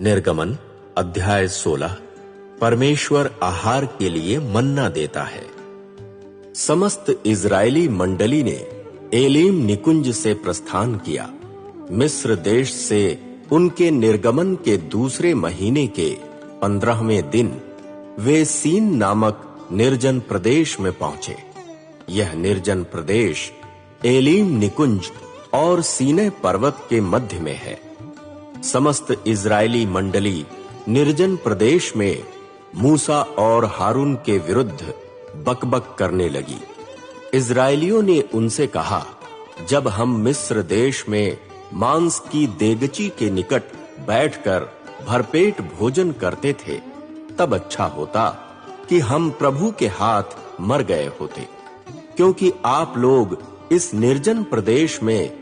निर्गमन अध्याय 16। परमेश्वर आहार के लिए मन्ना देता है। समस्त इजरायली मंडली ने एलीम निकुंज से प्रस्थान किया। मिस्र देश से उनके निर्गमन के दूसरे महीने के 15वें दिन वे सीन नामक निर्जन प्रदेश में पहुंचे। यह निर्जन प्रदेश एलीम निकुंज और सीनै पर्वत के मध्य में है। समस्त इजरायली मंडली निर्जन प्रदेश में मूसा और हारून के विरुद्ध बकबक करने लगी। इजरायलियों ने उनसे कहा, जब हम मिस्र देश में मांस की देगची के निकट बैठकर भरपेट भोजन करते थे, तब अच्छा होता कि हम प्रभु के हाथ मर गए होते, क्योंकि आप लोग इस निर्जन प्रदेश में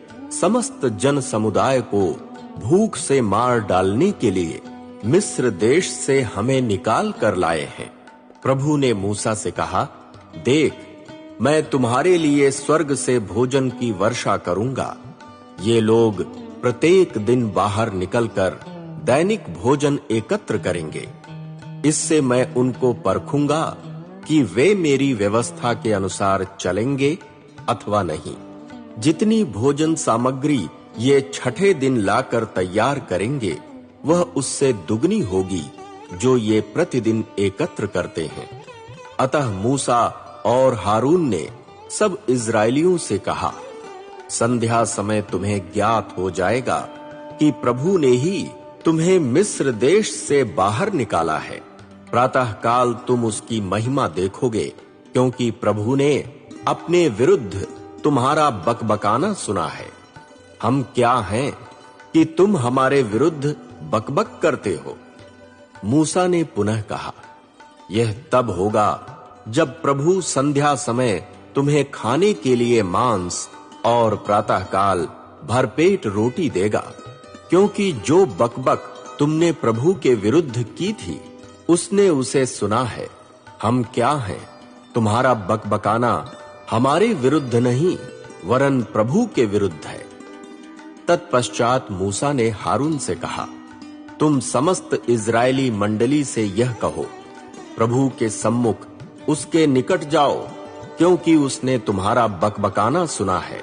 समस्त जन समुदाय को भूख से मार डालने के लिए मिस्र देश से हमें निकाल कर लाए हैं। प्रभु ने मूसा से कहा, देख, मैं तुम्हारे लिए स्वर्ग से भोजन की वर्षा करूंगा। ये लोग प्रत्येक दिन बाहर निकलकर दैनिक भोजन एकत्र करेंगे। इससे मैं उनको परखूंगा कि वे मेरी व्यवस्था के अनुसार चलेंगे अथवा नहीं। जितनी भोजन सामग्री ये छठे दिन लाकर तैयार करेंगे, वह उससे दुगनी होगी जो ये प्रतिदिन एकत्र करते हैं। अतः मूसा और हारून ने सब इजरायलियों से कहा, संध्या समय तुम्हें ज्ञात हो जाएगा कि प्रभु ने ही तुम्हें मिस्र देश से बाहर निकाला है। प्रातः काल तुम उसकी महिमा देखोगे, क्योंकि प्रभु ने अपने विरुद्ध तुम्हारा बकबकाना सुना है। हम क्या हैं कि तुम हमारे विरुद्ध बकबक करते हो? मूसा ने पुनः कहा, यह तब होगा जब प्रभु संध्या समय तुम्हें खाने के लिए मांस और प्रातःकाल भरपेट रोटी देगा, क्योंकि जो बकबक तुमने प्रभु के विरुद्ध की थी, उसने उसे सुना है। हम क्या हैं? तुम्हारा बकबकाना हमारे विरुद्ध नहीं, वरन प्रभु के विरुद्ध है। तत्पश्चात मूसा ने हारून से कहा, तुम समस्त इजरायली मंडली से यह कहो, प्रभु के सम्मुख उसके निकट जाओ, क्योंकि उसने तुम्हारा बकबकाना सुना है।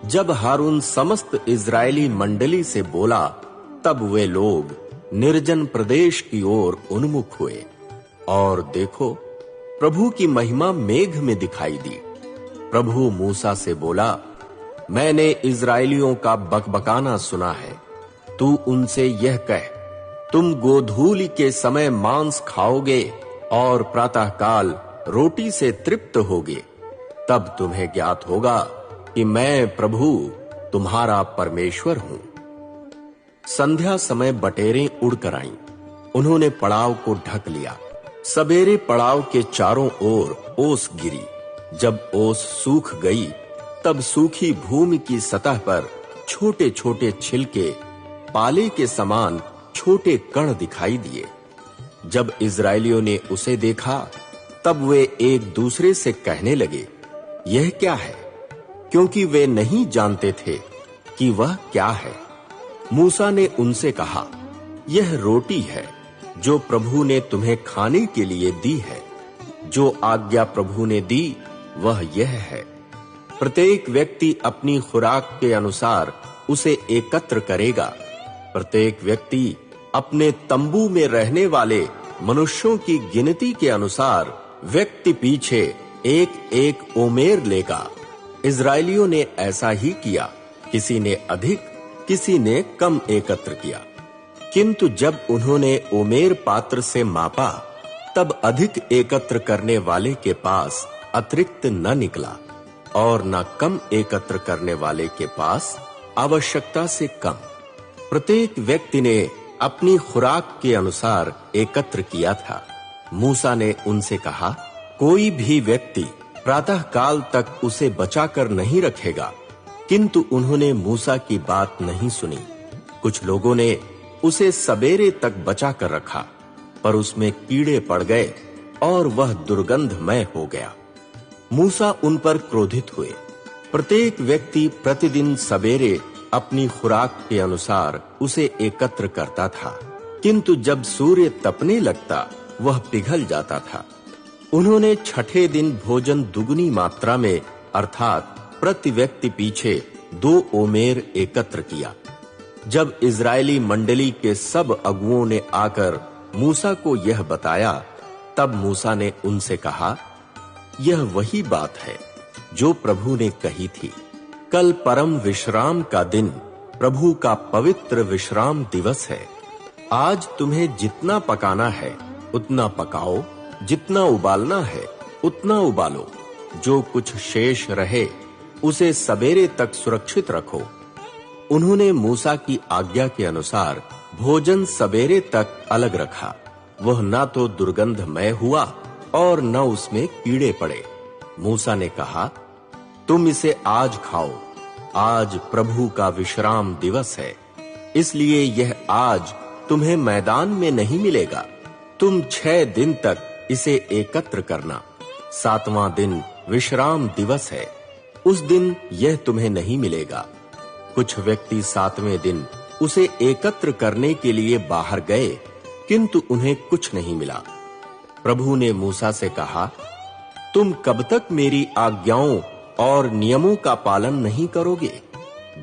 जब हारून समस्त इजरायली मंडली से बोला, तब वे लोग निर्जन प्रदेश की ओर उन्मुख हुए, और देखो, प्रभु की महिमा मेघ में दिखाई दी। प्रभु मूसा से बोला, मैंने इजरायलियों का बकबकाना सुना है। तू उनसे यह कह, तुम गोधूलि के समय मांस खाओगे और प्रातःकाल रोटी से तृप्त होगे। तब तुम्हें ज्ञात होगा कि मैं प्रभु तुम्हारा परमेश्वर हूं। संध्या समय बटेरें उड़कर आईं। उन्होंने पड़ाव को ढक लिया। सवेरे पड़ाव के चारों ओर ओस गिरी। जब ओस सूख गई, तब सूखी भूमि की सतह पर छोटे छोटे छिलके, पाले के समान छोटे कण दिखाई दिए। जब इजरायलियों ने उसे देखा, तब वे एक दूसरे से कहने लगे, यह क्या है? क्योंकि वे नहीं जानते थे कि वह क्या है। मूसा ने उनसे कहा, यह रोटी है जो प्रभु ने तुम्हें खाने के लिए दी है। जो आज्ञा प्रभु ने दी, वह यह है, प्रत्येक व्यक्ति अपनी खुराक के अनुसार उसे एकत्र करेगा। प्रत्येक व्यक्ति अपने तंबू में रहने वाले मनुष्यों की गिनती के अनुसार व्यक्ति पीछे एक एक ओमेर लेगा। इजरायलियों ने ऐसा ही किया। किसी ने अधिक, किसी ने कम एकत्र किया। किंतु जब उन्होंने ओमेर पात्र से मापा, तब अधिक एकत्र करने वाले के पास अतिरिक्त न निकला, और न कम एकत्र करने वाले के पास आवश्यकता से कम। प्रत्येक व्यक्ति ने अपनी खुराक के अनुसार एकत्र किया था। मूसा ने उनसे कहा, कोई भी व्यक्ति प्रातः काल तक उसे बचाकर नहीं रखेगा। किंतु उन्होंने मूसा की बात नहीं सुनी। कुछ लोगों ने उसे सवेरे तक बचा कर रखा, पर उसमें कीड़े पड़ गए और वह दुर्गंधमय हो गया। मूसा उन पर क्रोधित हुए। प्रत्येक व्यक्ति प्रतिदिन सवेरे अपनी खुराक के अनुसार उसे एकत्र करता था, किंतु जब सूर्य तपने लगता वह पिघल जाता था। उन्होंने छठे दिन भोजन दुगनी मात्रा में अर्थात प्रति व्यक्ति पीछे 2 ओमेर एकत्र किया। जब इजरायली मंडली के सब अगुओं ने आकर मूसा को यह बताया, तब मूसा ने उनसे कहा, यह वही बात है जो प्रभु ने कही थी, कल परम विश्राम का दिन प्रभु का पवित्र विश्राम दिवस है। आज तुम्हें जितना पकाना है उतना पकाओ, जितना उबालना है उतना उबालो, जो कुछ शेष रहे उसे सवेरे तक सुरक्षित रखो। उन्होंने मूसा की आज्ञा के अनुसार भोजन सवेरे तक अलग रखा। वह न तो दुर्गंधमय हुआ और न उसमें कीड़े पड़े। मूसा ने कहा, तुम इसे आज खाओ, आज प्रभु का विश्राम दिवस है, इसलिए यह आज तुम्हें मैदान में नहीं मिलेगा। तुम 6 दिन तक इसे एकत्र करना। 7वां दिन विश्राम दिवस है, उस दिन यह तुम्हें नहीं मिलेगा। कुछ व्यक्ति 7वें दिन उसे एकत्र करने के लिए बाहर गए, किंतु उन्हें कुछ नहीं मिला। प्रभु ने मूसा से कहा, तुम कब तक मेरी आज्ञाओं और नियमों का पालन नहीं करोगे?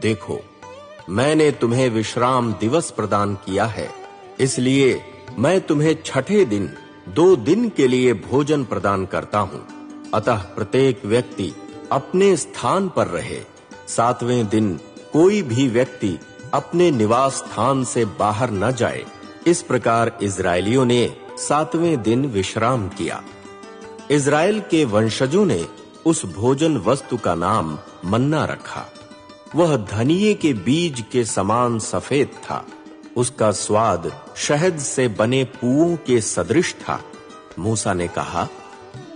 देखो, मैंने तुम्हें विश्राम दिवस प्रदान किया है, इसलिए मैं तुम्हें छठे दिन 2 दिन के लिए भोजन प्रदान करता हूं। अतः प्रत्येक व्यक्ति अपने स्थान पर रहे। 7वें दिन कोई भी व्यक्ति अपने निवास स्थान से बाहर न जाए। इस प्रकार इजरायलियों ने 7वें दिन विश्राम किया। इजराइल के वंशजों ने उस भोजन वस्तु का नाम मन्ना रखा। वह धनिये के बीज के समान सफेद था। उसका स्वाद शहद से बने पुओं के सदृश था। मूसा ने कहा,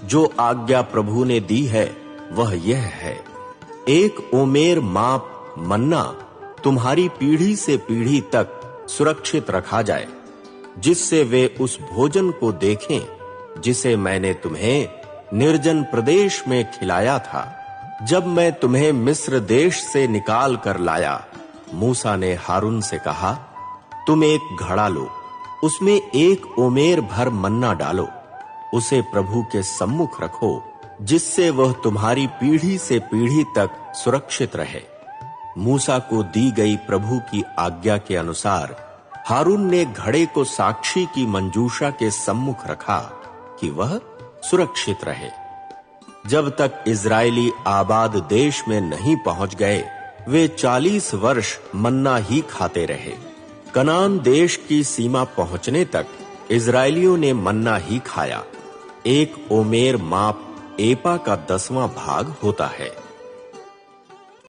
जो आज्ञा प्रभु ने दी है वह यह है, 1 ओमेर माप मन्ना तुम्हारी पीढ़ी से पीढ़ी तक सुरक्षित रखा जाए, जिससे वे उस भोजन को देखें जिसे मैंने तुम्हें निर्जन प्रदेश में खिलाया था, जब मैं तुम्हें मिस्र देश से निकाल कर लाया। मूसा ने हारून से कहा, तुम एक घड़ा लो, उसमें 1 ओमेर भर मन्ना डालो, उसे प्रभु के सम्मुख रखो, जिससे वह तुम्हारी पीढ़ी से पीढ़ी तक सुरक्षित रहे। मूसा को दी गई प्रभु की आज्ञा के अनुसार हारून ने घड़े को साक्षी की मंजूषा के सम्मुख रखा कि वह सुरक्षित रहे। जब तक इजरायली आबाद देश में नहीं पहुंच गए, वे 40 वर्ष मन्ना ही खाते रहे। कनान देश की सीमा पहुंचने तक इजरायलियों ने मन्ना ही खाया। 1 ओमेर माप एपा का 10वां भाग होता है।